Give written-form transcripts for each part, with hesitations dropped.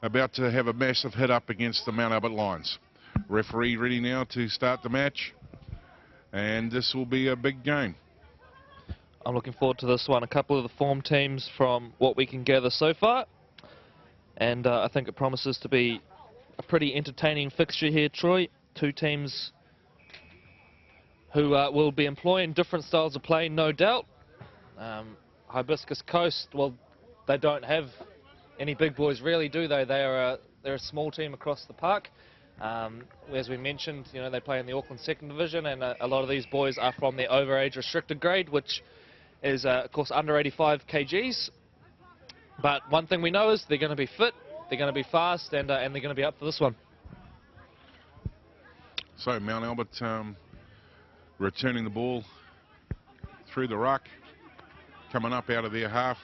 about to have a massive hit up against the Mount Albert Lions. Referee ready now to start the match, and this will be a big game. I'm looking forward to this one. A couple of the form teams from what we can gather so far, and I think it promises to be a pretty entertaining fixture here, Troy. Two teams who will be employing different styles of play, no doubt. Hibiscus Coast, well, they don't have any big boys really, do they? They're a small team across the park. As we mentioned, you know, they play in the Auckland 2nd Division, and a lot of these boys are from the overage restricted grade, which is, of course, under 85 kgs. But one thing we know is they're going to be fit, they're going to be fast, and they're going to be up for this one. So Mount Albert returning the ball through the ruck, coming up out of their half.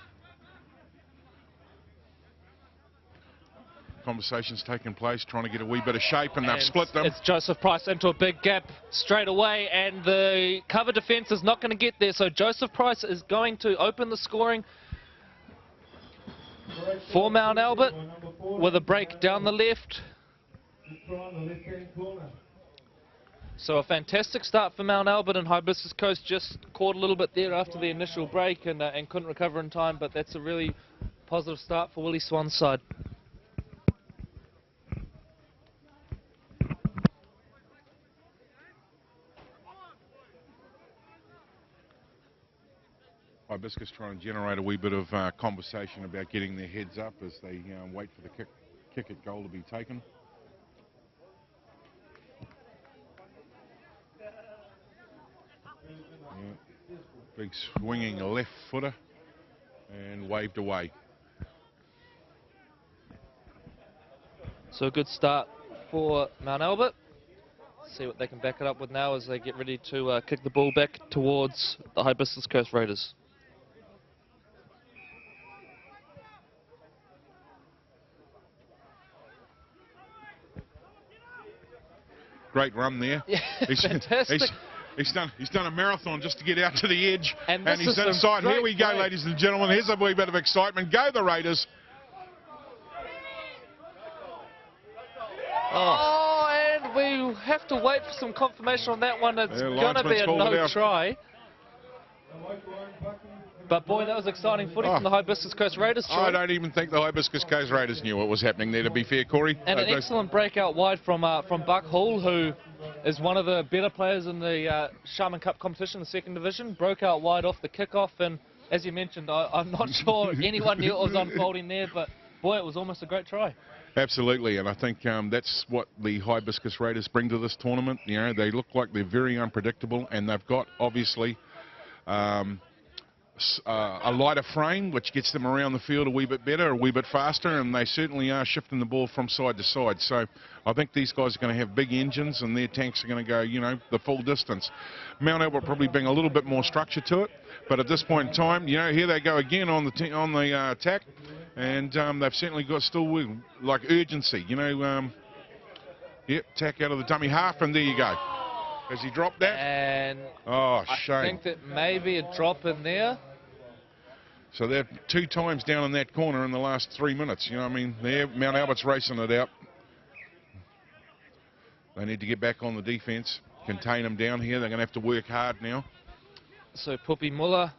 Conversations taking place, trying to get a wee bit of shape, and they've split them. It's Joseph Price into a big gap straight away, and the cover defence is not going to get there, so Joseph Price is going to open the scoring for Mount Albert with a break down the left. So a fantastic start for Mount Albert, and Hibiscus Coast just caught a little bit there after the initial break and couldn't recover in time, but that's a really positive start for Willie Swan's side. Hibiscus trying to generate a wee bit of conversation about getting their heads up as they wait for the kick at goal to be taken. Yeah. Big swinging left footer and waved away. So a good start for Mount Albert. See what they can back it up with now as they get ready to kick the ball back towards the Hibiscus Coast Raiders. Great run there. Yeah, fantastic. He's done a marathon just to get out to the edge, and he's inside. Here we go, play, ladies and gentlemen. Here's a wee bit of excitement. Go the Raiders. Oh, and we have to wait for some confirmation on that one. It's going to be a no try. But boy, that was exciting footy from the Hibiscus Coast Raiders. I don't even think the Hibiscus Coast Raiders knew what was happening there, to be fair, Corey. And an excellent breakout wide from Buck Hall, who is one of the better players in the Sharman Cup competition, the 2nd Division. Broke out wide off the kickoff, and as you mentioned, I'm not sure anyone knew it was unfolding there, but boy, it was almost a great try. Absolutely, and I think that's what the Hibiscus Raiders bring to this tournament. You know, they look like they're very unpredictable, and they've got, obviously, a lighter frame, which gets them around the field a wee bit better, a wee bit faster, and they certainly are shifting the ball from side to side. So I think these guys are going to have big engines, and their tanks are going to go, you know, the full distance. Mount Albert probably bring a little bit more structure to it, but at this point in time, you know, here they go again on the attack, and they've certainly got still like urgency, you know. Yep, tack out of the dummy half, and there you go. Has he dropped that? And oh, shame. I think that maybe a drop in there. So they're 2 times down in that corner in the last 3 minutes. You know what I mean? Mount Albert's racing it out. They need to get back on the defence, contain them down here. They're going to have to work hard now. So Pupi Muller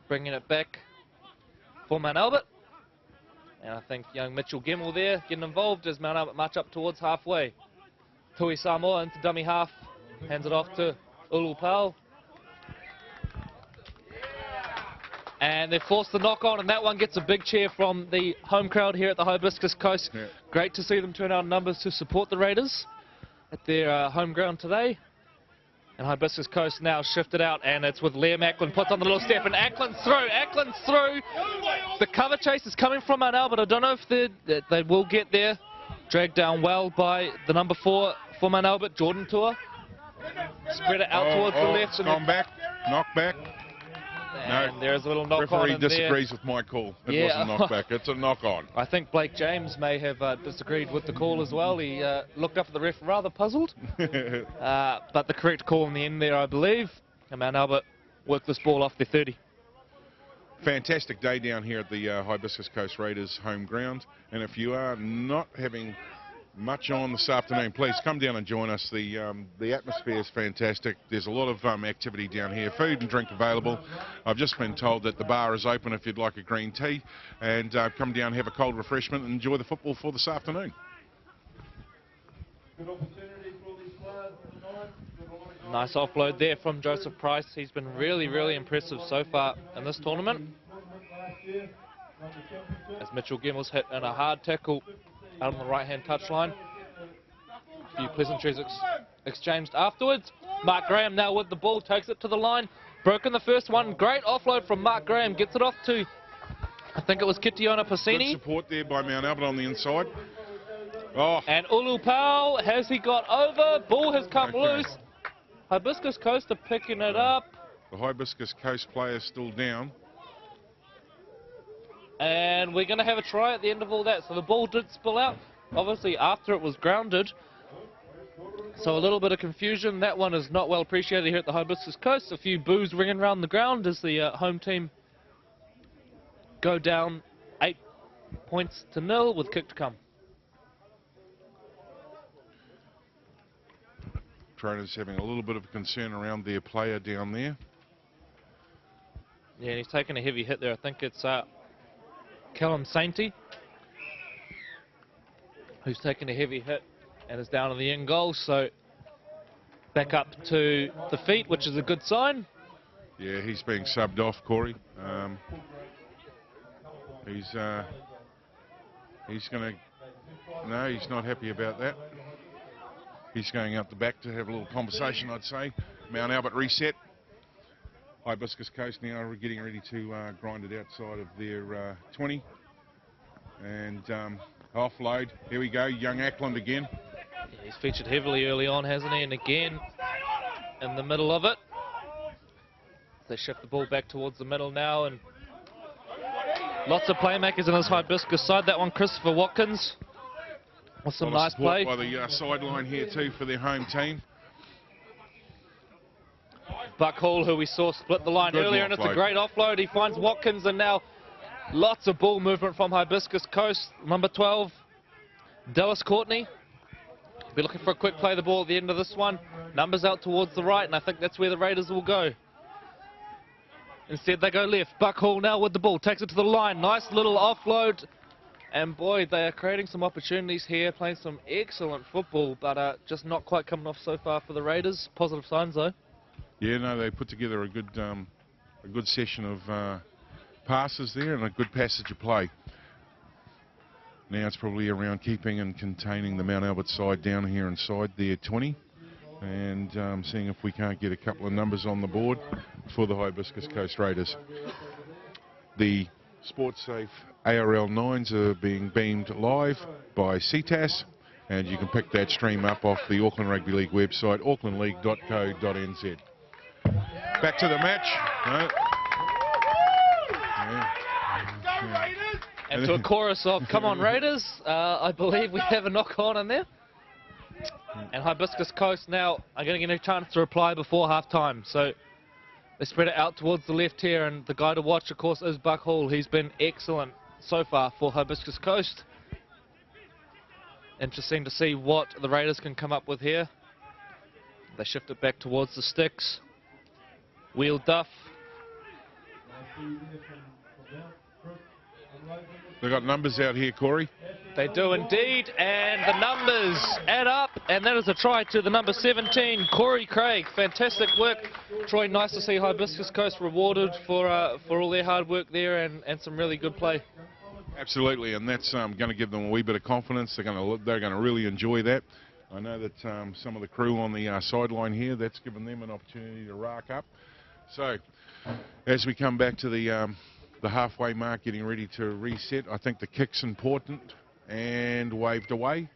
bringing it back for Mount Albert. And I think young Mitchell Gemmell there getting involved as Mount Albert march up towards halfway. Tui Samoa into dummy half. Hands it off to Ulu Pau. And they've forced the knock on, and that one gets a big cheer from the home crowd here at the Hibiscus Coast. Yeah. Great to see them turn out numbers to support the Raiders at their home ground today. And Hibiscus Coast now shifted out, and it's with Liam Ackland, puts on the little step, and Ackland's through. The cover chase is coming from Mount Albert. I don't know if they will get there. Dragged down well by the number 4 for Mount Albert, Jordan Tour. Spread it out towards the left. And gone back, knock back. And there's a little knock on. Referee disagrees with my call. It wasn't knock back, it's a knock on. I think Blake James may have disagreed with the call as well. He looked up at the ref rather puzzled. But the correct call in the end there, I believe. And Mount Albert worked this ball off their 30. fantastic day down here at the Hibiscus Coast Raiders home ground, and if you are not having much on this afternoon, please come down and join us. The atmosphere is fantastic. There's a lot of activity down here, food and drink available. I've just been told that the bar is open if you'd like a green tea, and come down, have a cold refreshment and enjoy the football for this afternoon. Good opportunity for all these players tonight. Nice offload there from Joseph Price. He's been really, really impressive so far in this tournament. As Mitchell Gemmell's hit in a hard tackle out on the right-hand touchline. A few pleasantries exchanged afterwards. Mark Graham now with the ball, takes it to the line. Broken the first one. Great offload from Mark Graham. Gets it off to, I think it was Kitiona Pasini. Good support there by Mount Albert on the inside. Oh. And Ulu Pau, has he got over? Ball has come loose. Hibiscus Coast are picking it up. The Hibiscus Coast player still down. And we're going to have a try at the end of all that. So the ball did spill out, obviously after it was grounded. So a little bit of confusion. That one is not well appreciated here at the Hibiscus Coast. A few boos ringing around the ground as the home team go down 8 points to 0 with kick to come. Trainers having a little bit of concern around their player down there. Yeah, and he's taken a heavy hit there. I think it's Callum Sainty, who's taken a heavy hit and is down in the end goal. So back up to the feet, which is a good sign. Yeah, he's being subbed off, Corey. He's going to... No, he's not happy about that. He's going out the back to have a little conversation, I'd say. Mount Albert reset. Hibiscus Coast now are getting ready to grind it outside of their 20. And offload. Here we go, young Ackland again. Yeah, he's featured heavily early on, hasn't he? And again, in the middle of it. They shift the ball back towards the middle now, and lots of playmakers in this Hibiscus side. That one, Christopher Watkins, with some nice play. By the sideline here too for their home team. Buck Hall, who we saw split the line earlier, and it's a great offload. He finds Watkins, and now lots of ball movement from Hibiscus Coast. Number 12, Dallas Courtney. Be looking for a quick play of the ball at the end of this one. Numbers out towards the right, and I think that's where the Raiders will go. Instead, they go left. Buck Hall now with the ball, takes it to the line. Nice little offload. And boy, they are creating some opportunities here, playing some excellent football, but just not quite coming off so far for the Raiders. Positive signs, though. Yeah, no, they put together a good session of passes there and a good passage of play. Now it's probably around keeping and containing the Mount Albert side down here inside their 20, and seeing if we can't get a couple of numbers on the board for the Hibiscus Coast Raiders. The Sports Safe ARL Nines are being beamed live by CTAS, and you can pick that stream up off the Auckland Rugby League website, aucklandleague.co.nz. Back to the match. No. Yeah. And to a chorus of "Come on Raiders," I believe we have a knock-on in there. And Hibiscus Coast now are going to get a chance to reply before half-time. So they spread it out towards the left here, and the guy to watch, of course, is Buck Hall. He's been excellent so far for Hibiscus Coast. Interesting to see what the Raiders can come up with here. They shift it back towards the sticks. Wheel Duff. They've got numbers out here, Corey. They do indeed, and the numbers add up, and that is a try to the number 17, Corey Craig. Fantastic work. Troy, nice to see Hibiscus Coast rewarded for all their hard work there and some really good play. Absolutely, and that's going to give them a wee bit of confidence. They're going to really enjoy that. I know that some of the crew on the sideline here, that's given them an opportunity to rack up. So, as we come back to the halfway mark, getting ready to reset, I think the kick's important and waved away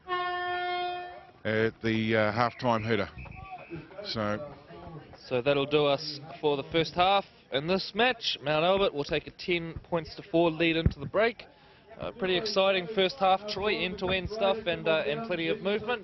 at the half-time header. So that'll do us for the first half. In this match, Mount Albert will take a 10 points to 4 lead into the break. Pretty exciting first half, Troy, end-to-end stuff and plenty of movement.